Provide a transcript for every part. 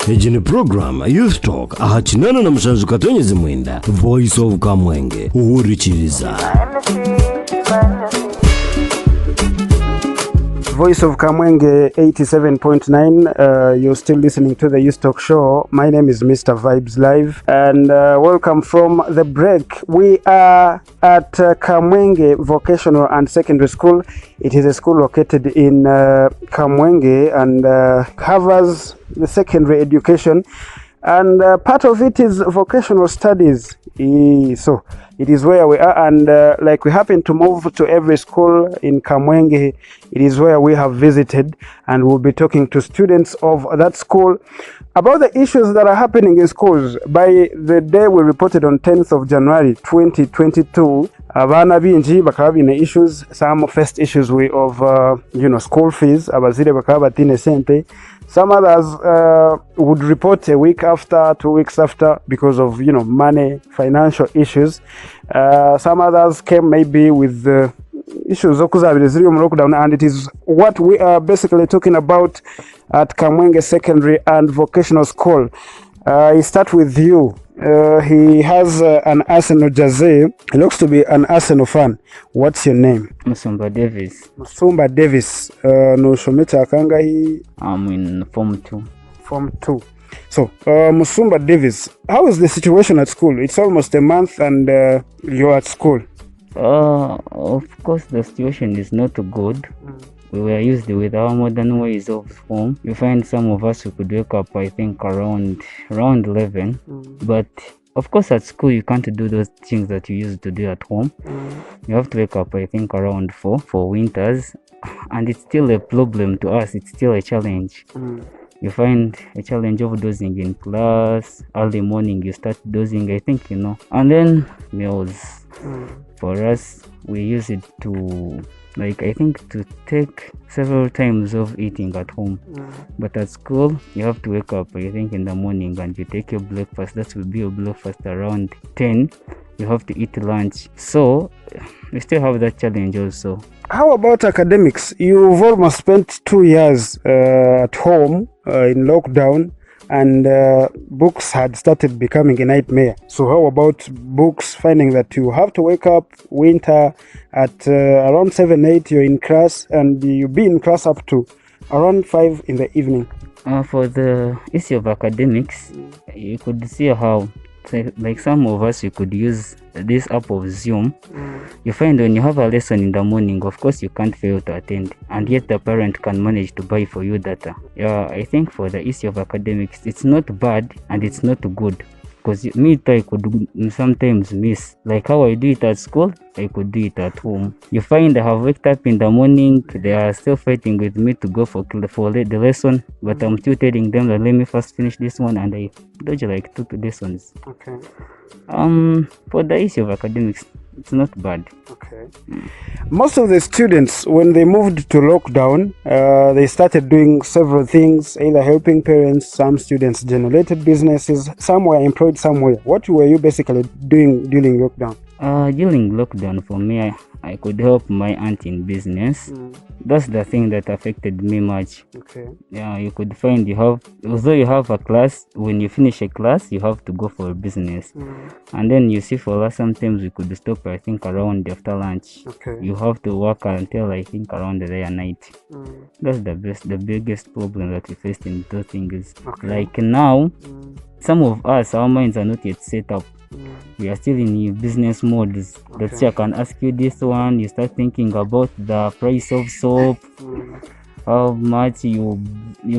Ejini program Youth Talk ahachinana na mshanzu katonyezi mwenda Voice of Kamwenge uhurichiriza. Voice of Kamwenge 87.9. You're still listening to the Youth Talk Show. My name is Mr. Vibes Live, and welcome from the break. We are at Kamwenge Vocational and Secondary School. It is a school located in Kamwenge and covers the secondary education, and part of it is vocational studies. So it is where we are, and like we happen to move to every school in Kamwenge, it is where we have visited, and we'll be talking to students of that school about the issues that are happening in schools. By the day we reported on 10th of January 2022, abana binji bakaba bine issues. Some first issues of school fees, abazire bakaba batine sente. Some others would report a week after, 2 weeks after, because of money, financial issues. Some others came maybe with issues of lockdown, and it is what we are basically talking about at Kamwenge Secondary and Vocational School. I start with you. He has an Arsenal jersey. He looks to be an Arsenal fan. What's your name? Musumba Davis. Musumba Davis. No shometa akanga hi. I'm in Form 2. Form 2. So, Musumba Davis, how is the situation at school? It's almost a month and you're at school. Of course, the situation is not good. We were used with our modern ways of home. You find some of us who could wake up, I think, around 11. But of course, at school, you can't do those things that you used to do at home. You have to wake up, I think, around 4 for winters. And it's still a problem to us. It's still a challenge. You find a challenge of dozing in class. Early morning, you start dozing, I think, And then meals. For us, we use it to to take several times of eating at home. But at school, you have to wake up, I think, in the morning and you take your breakfast. That will be your breakfast around 10. You have to eat lunch. So, we still have that challenge also. How about academics? You've almost spent 2 years at home in lockdown, and books had started becoming a nightmare. So how about books, finding that you have to wake up winter at around 7, 8, you're in class, and you be in class up to around 5 in the evening? For the issue of academics, you could see how, like some of us, you could use this app of Zoom. You find when you have a lesson in the morning, of course you can't fail to attend, and yet the parent can manage to buy for you data. I think for the issue of academics, it's not bad and it's not good, because me too, I could sometimes miss, like how I do it at school, I could do it at home. You find I have waked up in the morning, they are still fighting with me to go for the lesson, but I'm still telling them that let me first finish this one, and I dodge like 2 lessons. Okay. For the issue of academics, it's not bad. Okay. Most of the students, when they moved to lockdown, they started doing several things, either helping parents. Some students generated businesses, some were employed somewhere. What were you basically doing during lockdown? During lockdown, for me, I could help my aunt in business. That's the thing that affected me much. Okay. Yeah, you could find although you have a class, when you finish a class, you have to go for a business. And then you see for us, sometimes we could stop, I think, around after lunch. Okay. You have to work until, I think, around the night. That's the biggest problem that we faced in those things. Okay. Like now, some of us, our minds are not yet set up. We are still in business modes. Let's say I can ask you this one. You start thinking about the price of soap, how much you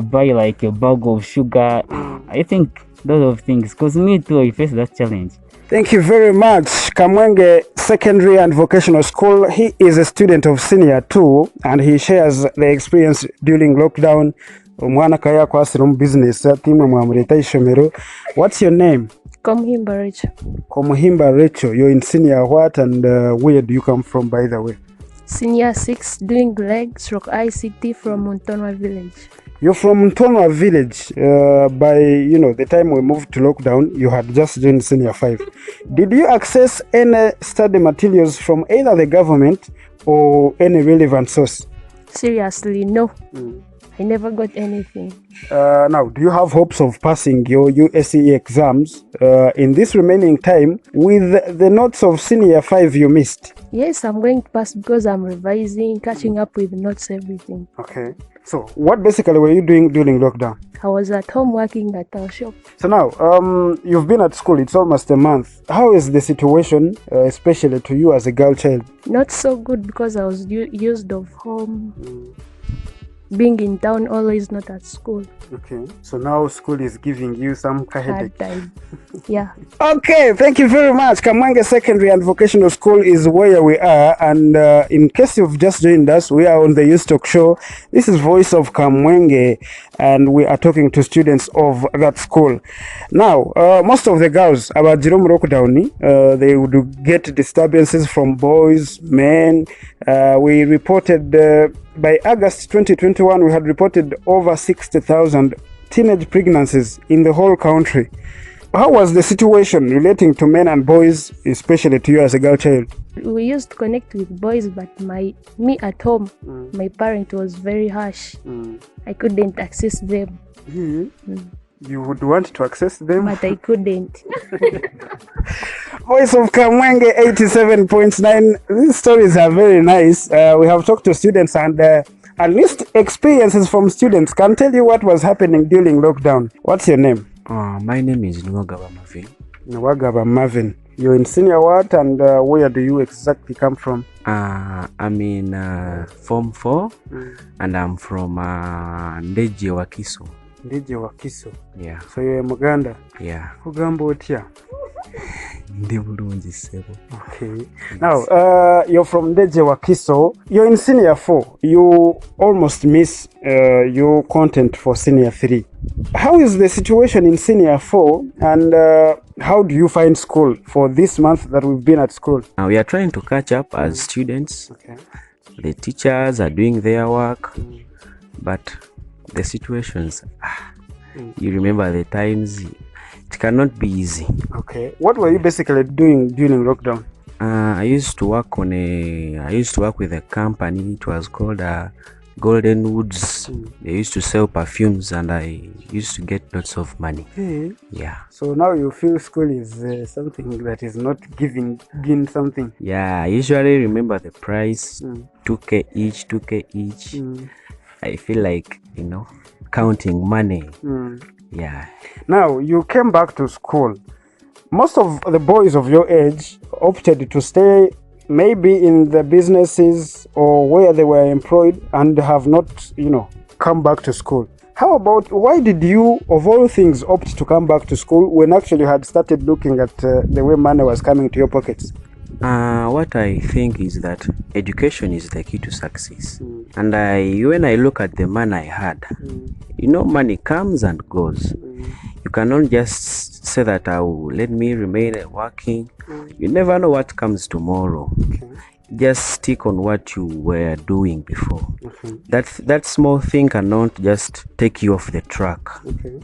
buy like a bag of sugar. I think those of things, because me too, I face that challenge. Thank you very much. Kamwenge Secondary and Vocational School. He is a student of Senior 2, and he shares the experience during lockdown. Umwana kaya kwa sirum business timu mwamureta ishomero. What's your name? Kamwenge Rachel. Kamwenge Rachel. You're in Senior what, and where do you come from, by the way? Senior 6, doing ICT from Muntonwa Village. You're from Muntonwa Village. By the time we moved to lockdown, you had just joined Senior 5. Did you access any study materials from either the government or any relevant source? Seriously, no. I never got anything. Now, do you have hopes of passing your USCE exams in this remaining time with the notes of senior 5 you missed? Yes, I'm going to pass because I'm revising, catching up with notes, everything. Okay. So, what basically were you doing during lockdown? I was at home working at our shop. So now, you've been at school, it's almost a month. How is the situation, especially to you as a girl child? Not so good because I was used of home. Being in town, always not at school. Okay. So now school is giving you some headache. Hard time. Yeah. Okay, thank you very much. Kamwenge Secondary and Vocational School is where we are. And in case you've just joined us, we are on the Youth Talk Show. This is Voice of Kamwenge, and we are talking to students of that school. Now, most of the girls about Jerome lockdown, they would get disturbances from boys, men. We reported by August 2021, we had reported over 60,000 teenage pregnancies in the whole country. How was the situation relating to men and boys, especially to you as a girl child? We used to connect with boys, but me at home, my parent was very harsh. I couldn't access them. You would want to access them? But I couldn't. Voice of Kamwenge 87.9. These stories are very nice. We have talked to students, and at least experiences from students can tell you what was happening during lockdown. What's your name? My name is Nwagaba Marvin. Nwagaba Marvin. You're in senior what, and where do you exactly come from? I'm in Form 4 and I'm from Ndeje Wakiso. Ndeje Wakiso. Yeah. So you're a Muganda? Yeah. Kugamba otya? Ndi bulungi ssebo. Okay. Now, you're from Ndeje Wakiso. You're in senior 4. You almost miss your content for senior 3. How is the situation in senior 4, and how do you find school for this month that we've been at school? We are trying to catch up as students. Okay. The teachers are doing their work, but the situations, you remember the times, it cannot be easy. Okay. What were you basically doing during lockdown? I used to work with a company. It was called Golden Woods. They used to sell perfumes, and I used to get lots of money. Yeah. So now you feel school is something that is not giving something. Yeah, I usually remember the price, 2K each. I feel like, counting money. Yeah. Now, you came back to school. Most of the boys of your age opted to stay maybe in the businesses or where they were employed and have not, come back to school. How about, why did you, of all things, opt to come back to school when actually you had started looking at the way money was coming to your pockets? What I think is that education is the key to success. And when I look at the money I had, money comes and goes. You cannot just say that let me remain working. You never know what comes tomorrow. Just stick on what you were doing before. That small thing cannot just take you off the track.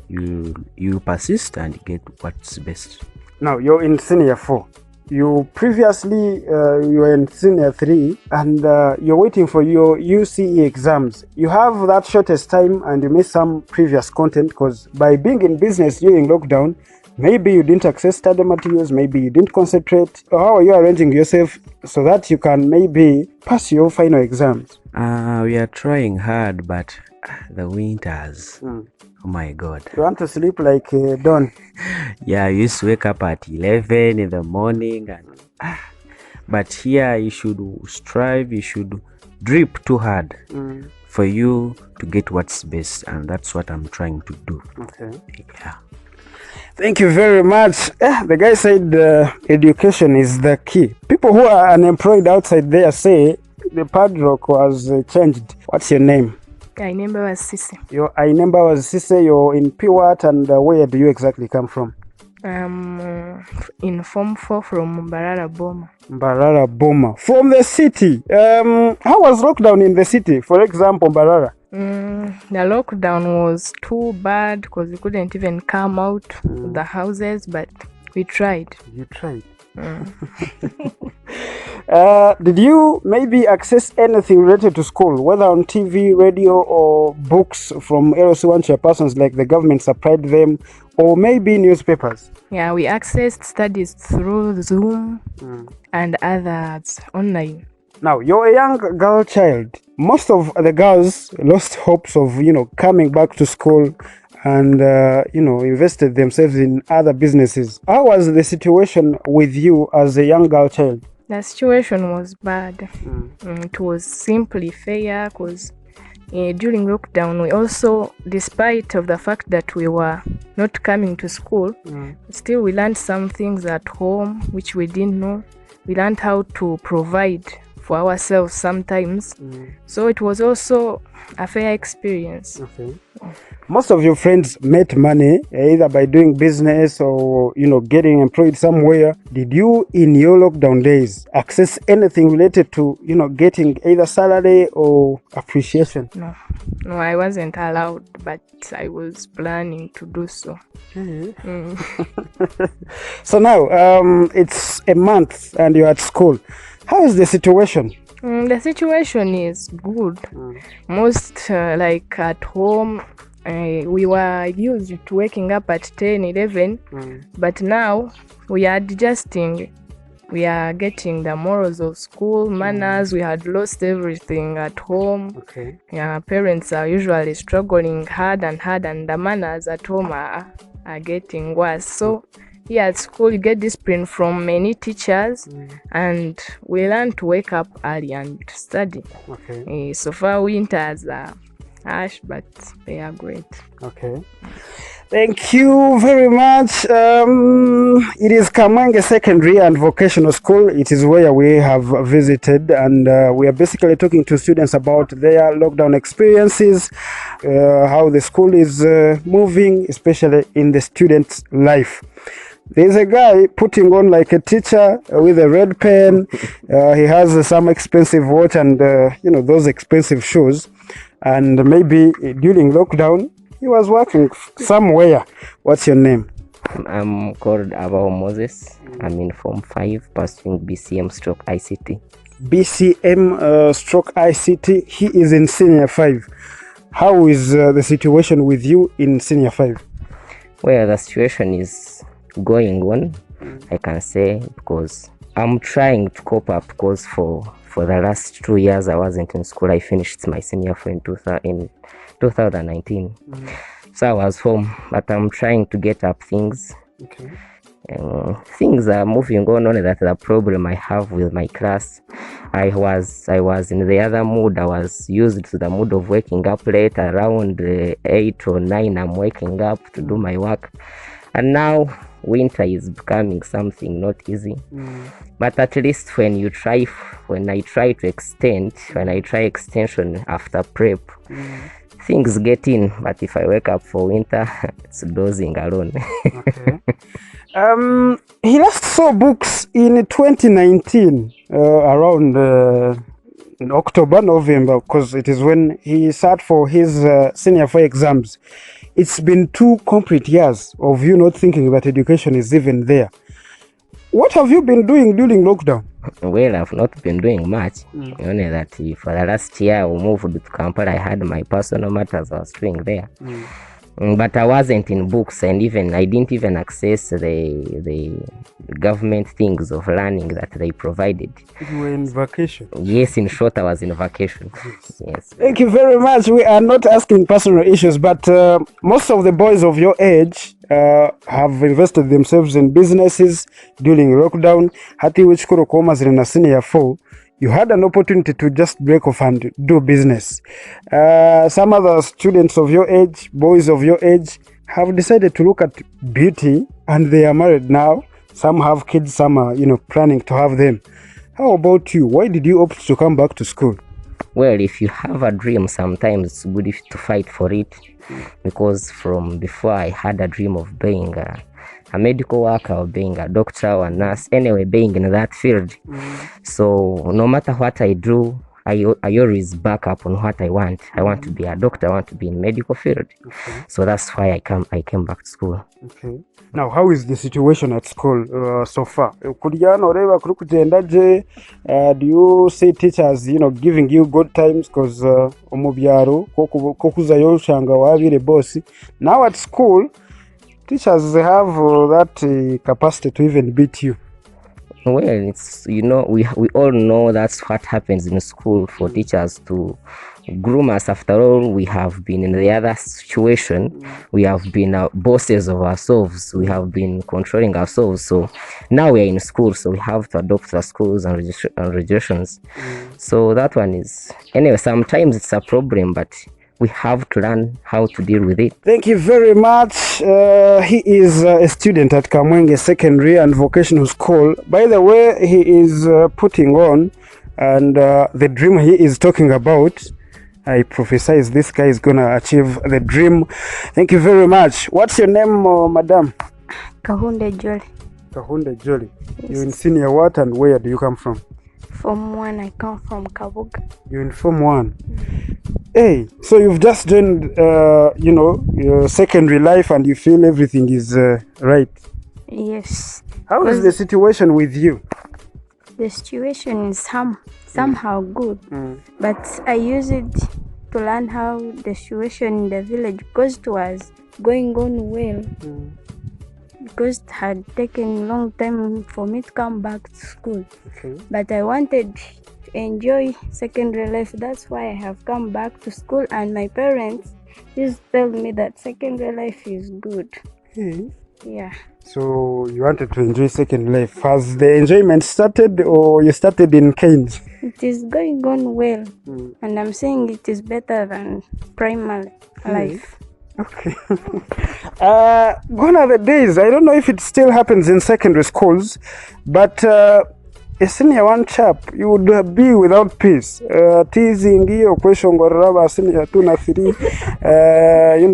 You persist and get what's best. Now, you're in senior 4. You previously you were in senior 3, and you're waiting for your UCE exams. You have that shortest time, and you miss some previous content because by being in business during lockdown, maybe you didn't access study materials, maybe you didn't concentrate. How are you arranging yourself so that you can maybe pass your final exams? We are trying hard, but the winters. Oh my God. You want to sleep like dawn? Yeah, I used to wake up at 11 in the morning. But here you should strive, you should drip too hard for you to get what's best. And that's what I'm trying to do. Okay. Yeah. Thank you very much. The guy said education is the key. People who are unemployed outside there say the padlock was changed. What's your name? Ainemba was Sisi. Your Ainemba was Sisi. You're in Piwat, and where do you exactly come from? In Form 4 from Mbarara Boma. Mbarara Boma. From the city. How was lockdown in the city? For example, Mbarara. The lockdown was too bad because we couldn't even come out of the houses, but we tried. You tried? Did you maybe access anything related to school, whether on TV, radio, or books from LC1 chairpersons like the government supplied them, or maybe newspapers? Yeah, we accessed studies through Zoom and others online. Now, you're a young girl child. Most of the girls lost hopes of, coming back to school and, invested themselves in other businesses. How was the situation with you as a young girl child? The situation was bad. It was simply fair because during lockdown, we also, despite of the fact that we were not coming to school, still we learned some things at home which we didn't know. We learned how to provide for ourselves sometimes. So it was also a fair experience. Okay. Most of your friends made money either by doing business or getting employed somewhere. Did you in your lockdown days access anything related to getting either salary or appreciation? No, I wasn't allowed, but I was planning to do so. So now it's a month and you're at school. How is the situation? The situation is good. Most like at home, we were used to waking up at 10, 11, but now we are adjusting. We are getting the morals of school, manners. We had lost everything at home. Okay. Yeah, parents are usually struggling hard, and the manners at home are getting worse. So here at school, you get discipline from many teachers, and we learn to wake up early and study. Okay. So far, winters are harsh, but they are great. Okay. Thank you very much. It is Kamwenge Secondary and Vocational School. It is where we have visited, and we are basically talking to students about their lockdown experiences, how the school is moving, especially in the student's life. There's a guy putting on like a teacher with a red pen. He has some expensive watch and, those expensive shoes. And maybe during lockdown, he was working somewhere. What's your name? I'm called Abao Moses. I'm in Form 5 pursuing BCM stroke ICT. BCM stroke ICT. He is in Senior 5. How is the situation with you in Senior 5? Well, the situation is going on, I can say, because I'm trying to cope up, because for the last 2 years I wasn't in school. I finished my senior for in 2019. So I was home, but I'm trying to get up things. Okay. Things are moving on. Only that the problem I have with my class, I was in the other mood. I was used to the mood of waking up late, around 8 or 9 I'm waking up to do my work, and now winter is becoming something not easy. But at least when I try extension after prep, things get in. But if I wake up for winter, it's dozing alone. Okay. He last saw books in 2019, around in October, November, because it is when he sat for his senior 4 exams. It's been 2 complete years of you not thinking that education is even there. What have you been doing during lockdown? Well, I've not been doing much. Only that for the last year we moved to Kampala. I had my personal matters I was doing there. But I wasn't in books, and I didn't even access the government things of learning that they provided. You were in vacation. Yes, in short, I was in vacation. Yes. Thank you very much. We are not asking personal issues, but most of the boys of your age have invested themselves in businesses during lockdown. Hati which kuro koma zina senior 4. You had an opportunity to just break off and do business. Some other students of your age, boys of your age, have decided to look at beauty, and they are married now. Some have kids, some are, planning to have them. How about you? Why did you opt to come back to school? Well, if you have a dream, sometimes it's good to fight for it. Because from before, I had a dream of being a medical worker, or being a doctor or a nurse, anyway, being in that field. So no matter what I do, I always back up on what I want. I want to be a doctor. I want to be in medical field. Okay. So that's why I came back to school. Okay. Now, how is the situation at school so far? Kuryana oreba kuri kugenda je, do you see teachers, giving you good times? Because omu byaro ko kuzayo ushanga wabire boss. Now at school, teachers have that capacity to even beat you. Well, it's we all know that's what happens in school for teachers to groom us. After all, we have been in the other situation. We have been bosses of ourselves. We have been controlling ourselves. So now we are in school, so we have to adopt the schools and regulations. So that one is, anyway, sometimes it's a problem, but we have to learn how to deal with it. Thank you very much. He is a student at Kamwenge Secondary and Vocational School. By the way, he is putting on, and the dream he is talking about, I prophesy this guy is going to achieve the dream. Thank you very much. What's your name, madam? Kahunde Jolly. Kahunde Jolly. Yes. You're in senior what and where do you come from? Form 1, I come from Kabuga. You're in Form 1. Hey, so you've just joined, your secondary life and you feel everything is right? Yes. How is the situation with you? The situation is somehow good, but I used it to learn how the situation in the village, because it was going on well, because it had taken a long time for me to come back to school. Okay. But I wanted to enjoy secondary life. That's why I have come back to school, and my parents just tell me that secondary life is good. Hey. Yeah. So you wanted to enjoy second life. Has the enjoyment started or you started in Cairns? It is going on well, and I'm saying it is better than primary life. Okay. Gone are the days. I don't know if it still happens in secondary schools, but a senior one chap, you would be without peace. Teasing hiyo kweshongorera ba senior 2 na 3,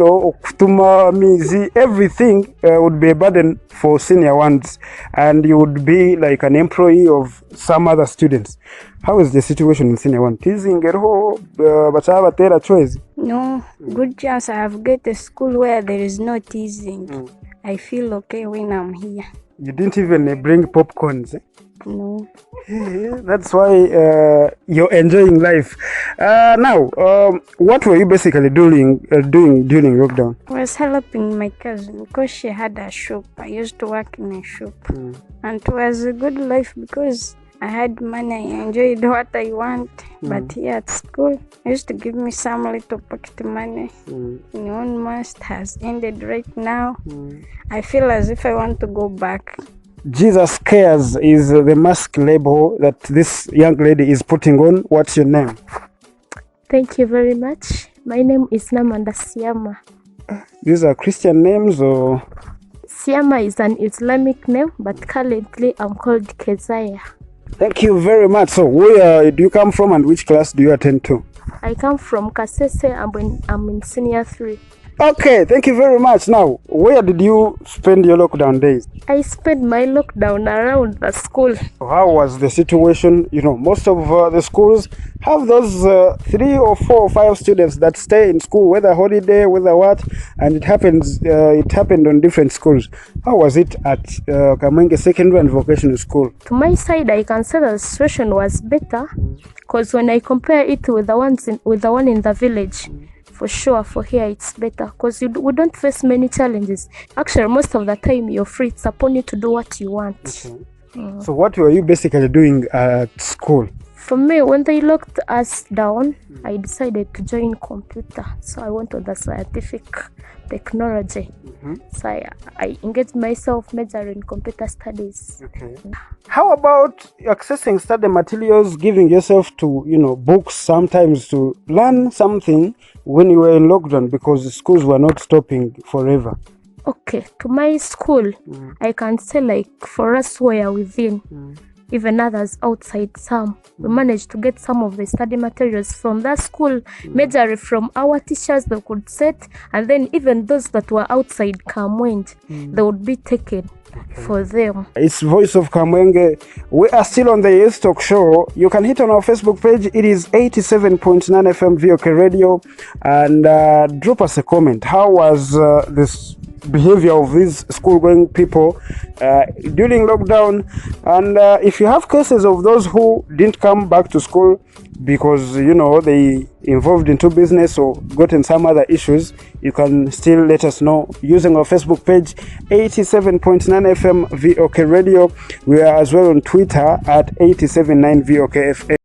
okutuma mizi, everything would be a burden for senior ones, and you would be like an employee of some other students. How is the situation in senior 1? Teasing erho bachaba tera choice? No, good chance I have get a school where there is no teasing. I feel okay when I'm here. You didn't even bring popcorns, eh? No. That's why you're enjoying life. Now, what were you basically doing during lockdown? I was helping my cousin because she had a shop. I used to work in a shop, and it was a good life because I had money. I enjoyed what I want. But here at school, I used to give me some little pocket money. One month has ended right now. I feel as if I want to go back. Jesus Cares is the mask label that this young lady is putting on. What's your name? Thank you very much. My name is Namanda Siama. These are Christian names or? Siama is an Islamic name, but currently I'm called Keziah. Thank you very much. So where do you come from and which class do you attend to? I come from Kasese. I'm in senior 3. Okay, thank you very much. Now, where did you spend your lockdown days? I spent my lockdown around the school. How was the situation? Most of the schools have those 3 or 4 or 5 students that stay in school, whether holiday, whether what, and it happened on different schools. How was it at Kamwenge Secondary and Vocational School? To my side, I can say the situation was better, because when I compare it with the one in the village, for sure, for here it's better, because we don't face many challenges. Actually, most of the time you're free. It's upon you to do what you want. Okay. So what were you basically doing at school? For me, when they locked us down, I decided to join computer. So I went to the scientific technology. So I engaged myself major in computer studies. Okay. How about accessing study materials, giving yourself to, books sometimes to learn something when you were in lockdown, because the schools were not stopping forever? Okay, to my school, I can say like for us who are within, even others outside some, we managed to get some of the study materials from that school, majorly from our teachers they could set, and then even those that were outside Kamwenge, they would be taken. for them. It's Voice of Kamwenge. We are still on the Youth Talk Show. You can hit on our Facebook page. It is 87.9 FM VOK Radio. And drop us a comment. How was this behavior of these school-going people during lockdown? And if you have cases of those who didn't come back to school because, you know, they involved into business or gotten some other issues, you can still let us know using our Facebook page, 87.9 FM VOK Radio. We are as well on Twitter at 879 VOK FM.